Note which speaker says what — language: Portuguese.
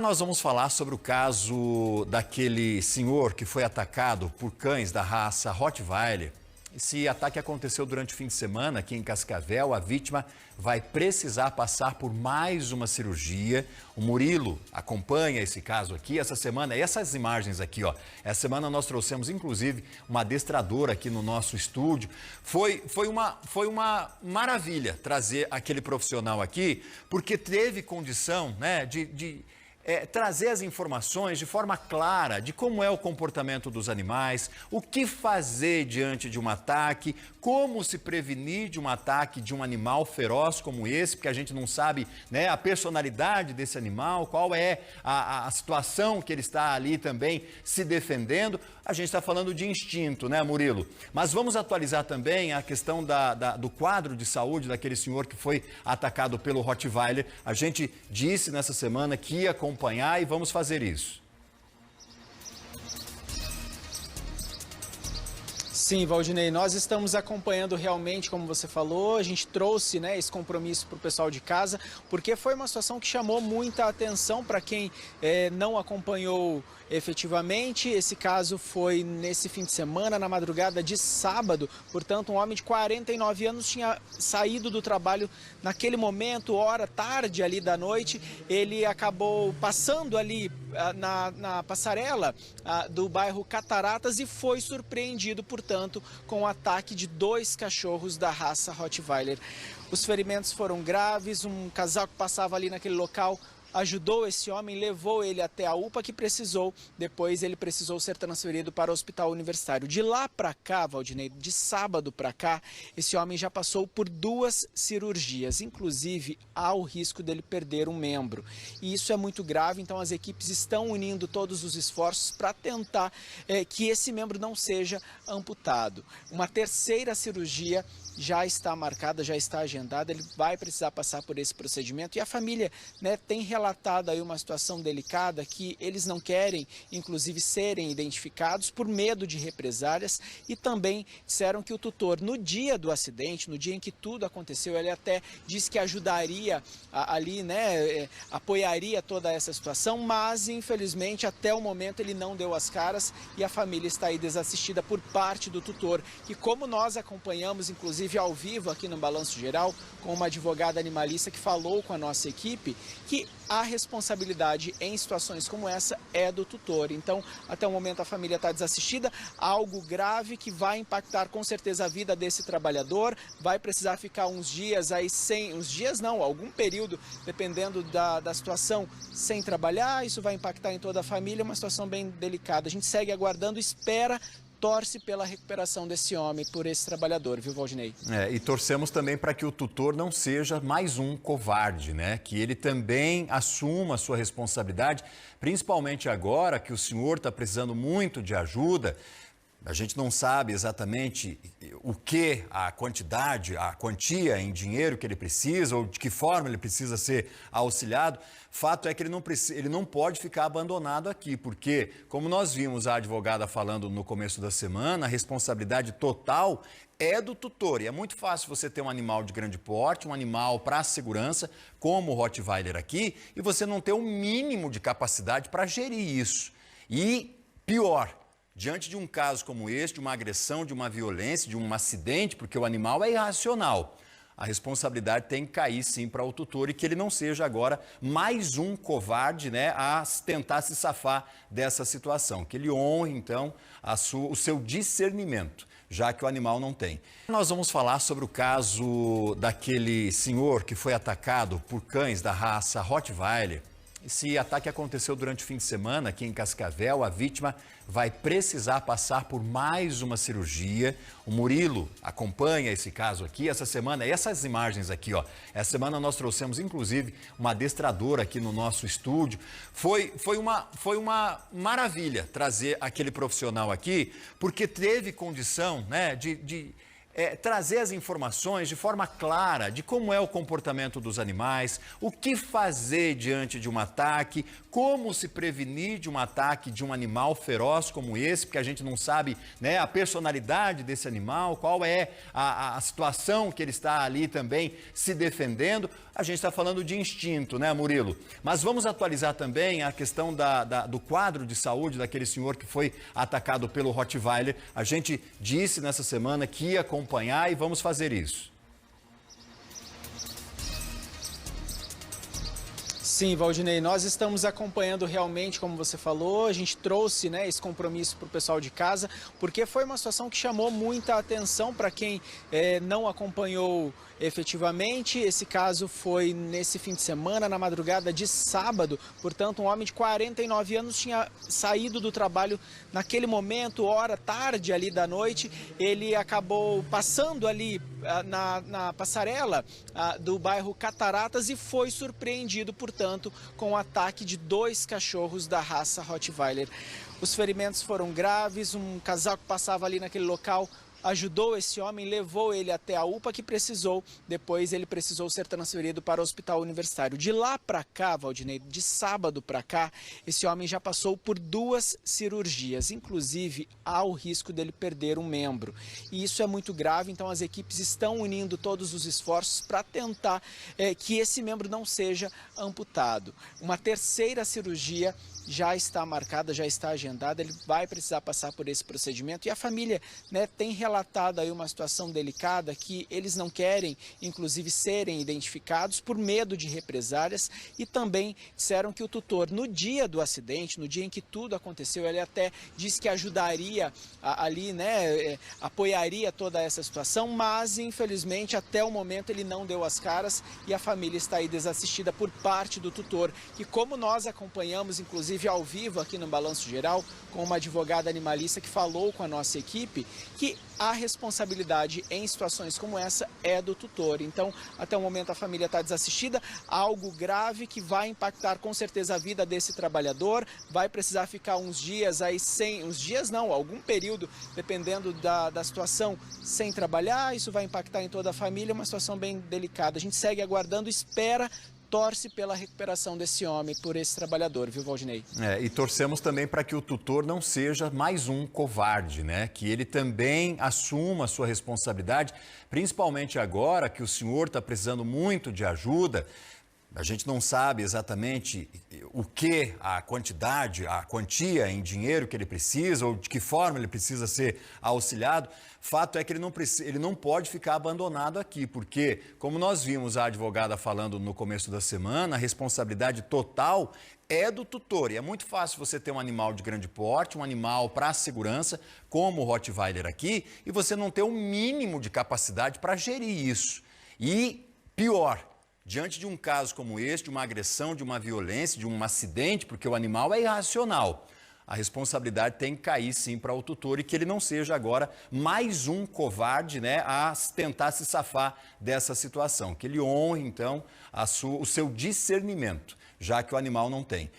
Speaker 1: Nós vamos falar sobre o caso daquele senhor que foi atacado por cães da raça Rottweiler. Esse ataque aconteceu durante o fim de semana aqui em Cascavel. A vítima vai precisar passar por mais uma cirurgia. O Murilo acompanha esse caso aqui essa semana. E essas imagens aqui, ó. Essa semana nós trouxemos inclusive uma adestradora aqui no nosso estúdio. Foi uma maravilha trazer aquele profissional aqui, porque teve condição, né, de trazer as informações de forma clara de como é o comportamento dos animais, o que fazer diante de um ataque, como se prevenir de um ataque de um animal feroz como esse, porque a gente não sabe, né, a personalidade desse animal, qual é a situação que ele está ali também se defendendo. A gente está falando de instinto, né, Murilo? Mas vamos atualizar também a questão do quadro de saúde daquele senhor que foi atacado pelo Rottweiler. A gente disse nessa semana que ia acompanhar e vamos fazer isso.
Speaker 2: Sim, Valdinei, nós estamos acompanhando realmente, como você falou, a gente trouxe, né, esse compromisso para o pessoal de casa, porque foi uma situação que chamou muita atenção para quem não acompanhou efetivamente. Esse caso foi nesse fim de semana, na madrugada de sábado, portanto, um homem de 49 anos tinha saído do trabalho naquele momento, hora tarde ali da noite. Ele acabou passando ali na passarela do bairro Cataratas e foi surpreendido, portanto, com o ataque de 2 cachorros da raça Rottweiler. Os ferimentos foram graves, um casal que passava ali naquele local ajudou esse homem, levou ele até a UPA que precisou, depois ele precisou ser transferido para o hospital universitário. De lá para cá, Valdinei, de sábado para cá, esse homem já passou por 2 cirurgias, inclusive há o risco dele perder um membro. E isso é muito grave, então as equipes estão unindo todos os esforços para tentar que esse membro não seja amputado. Uma terceira cirurgia já está marcada, já está agendada, ele vai precisar passar por esse procedimento. E a família, né, tem relatado aí uma situação delicada, que eles não querem, inclusive, serem identificados por medo de represálias, e também disseram que o tutor, no dia do acidente, no dia em que tudo aconteceu, ele até disse que ajudaria ali, né, apoiaria toda essa situação, mas infelizmente até o momento ele não deu as caras e a família está aí desassistida por parte do tutor, que, como nós acompanhamos, inclusive ao vivo aqui no Balanço Geral, com uma advogada animalista que falou com a nossa equipe, que a responsabilidade em situações como essa é do tutor. Então, até o momento a família está desassistida, algo grave que vai impactar com certeza a vida desse trabalhador, vai precisar ficar uns dias aí algum período, dependendo da situação, sem trabalhar. Isso vai impactar em toda a família, uma situação bem delicada. A gente segue aguardando, espera, torce pela recuperação desse homem, por esse trabalhador, viu, Valdinei?
Speaker 1: E torcemos também para que o tutor não seja mais um covarde, né? Que ele também assuma a sua responsabilidade, principalmente agora que o senhor está precisando muito de ajuda. A gente não sabe exatamente o que, a quantidade, a quantia em dinheiro que ele precisa ou de que forma ele precisa ser auxiliado. Fato é que ele não pode ficar abandonado aqui, porque, como nós vimos a advogada falando no começo da semana, a responsabilidade total é do tutor. E é muito fácil você ter um animal de grande porte, um animal para segurança, como o Rottweiler aqui, e você não ter o mínimo de capacidade para gerir isso. E pior, diante de um caso como este, de uma agressão, de uma violência, de um acidente, porque o animal é irracional, a responsabilidade tem que cair sim para o tutor e que ele não seja agora mais um covarde, né, a tentar se safar dessa situação. Que ele honre, então, o seu discernimento, já que o animal não tem. Nós vamos falar sobre o caso daquele senhor que foi atacado por cães da raça Rottweiler. Esse ataque aconteceu durante o fim de semana aqui em Cascavel. A vítima vai precisar passar por mais uma cirurgia. O Murilo acompanha esse caso aqui essa semana. E essas imagens aqui, ó. Essa semana nós trouxemos inclusive uma adestradora aqui no nosso estúdio. Foi uma maravilha trazer aquele profissional aqui, porque teve condição, né, de trazer as informações de forma clara de como é o comportamento dos animais, o que fazer diante de um ataque, como se prevenir de um ataque de um animal feroz como esse, porque a gente não sabe, né, a personalidade desse animal, qual é a situação que ele está ali também se defendendo. A gente está falando de instinto, né, Murilo? Mas vamos atualizar também a questão do quadro de saúde daquele senhor que foi atacado pelo Rottweiler. A gente disse nessa semana que ia acompanhar e vamos fazer isso.
Speaker 2: Sim, Valdinei, nós estamos acompanhando realmente, como você falou, a gente trouxe, né, esse compromisso para o pessoal de casa, porque foi uma situação que chamou muita atenção para quem não acompanhou efetivamente. Esse caso foi nesse fim de semana, na madrugada de sábado, portanto, um homem de 49 anos tinha saído do trabalho naquele momento, hora tarde ali da noite, ele acabou passando ali na passarela do bairro Cataratas e foi surpreendido, portanto, com o ataque de 2 cachorros da raça Rottweiler. Os ferimentos foram graves, um casal que passava ali naquele local ajudou esse homem, levou ele até a UPA que precisou, depois ele precisou ser transferido para o hospital universitário. De lá para cá, Valdinei, de sábado para cá, esse homem já passou por 2 cirurgias, inclusive há o risco dele perder um membro. E isso é muito grave, então as equipes estão unindo todos os esforços para tentar que esse membro não seja amputado. Uma terceira cirurgia já está marcada, já está agendada, ele vai precisar passar por esse procedimento e a família, né, tem relatado aí uma situação delicada que eles não querem, inclusive, serem identificados por medo de represálias e também disseram que o tutor, no dia do acidente, no dia em que tudo aconteceu, ele até disse que ajudaria ali, né, apoiaria toda essa situação, mas infelizmente até o momento ele não deu as caras e a família está aí desassistida por parte do tutor, que como nós acompanhamos, inclusive ao vivo aqui no Balanço Geral, com uma advogada animalista que falou com a nossa equipe, que a responsabilidade em situações como essa é do tutor. Então, até o momento a família está desassistida, algo grave que vai impactar com certeza a vida desse trabalhador, vai precisar ficar uns dias aí algum período, dependendo da situação, sem trabalhar, isso vai impactar em toda a família, uma situação bem delicada. A gente segue aguardando, espera, torce pela recuperação desse homem, por esse trabalhador, viu, Valdinei?
Speaker 1: E torcemos também para que o tutor não seja mais um covarde, né? Que ele também assuma a sua responsabilidade, principalmente agora que o senhor está precisando muito de ajuda. A gente não sabe exatamente o que, a quantidade, a quantia em dinheiro que ele precisa ou de que forma ele precisa ser auxiliado. Fato é que ele não pode ficar abandonado aqui, porque, como nós vimos a advogada falando no começo da semana, a responsabilidade total é do tutor. E é muito fácil você ter um animal de grande porte, um animal para segurança, como o Rottweiler aqui, e você não ter o mínimo de capacidade para gerir isso. E pior, diante de um caso como este, de uma agressão, de uma violência, de um acidente, porque o animal é irracional, a responsabilidade tem que cair sim para o tutor e que ele não seja agora mais um covarde, né, a tentar se safar dessa situação. Que ele honre, então, o seu discernimento, já que o animal não tem.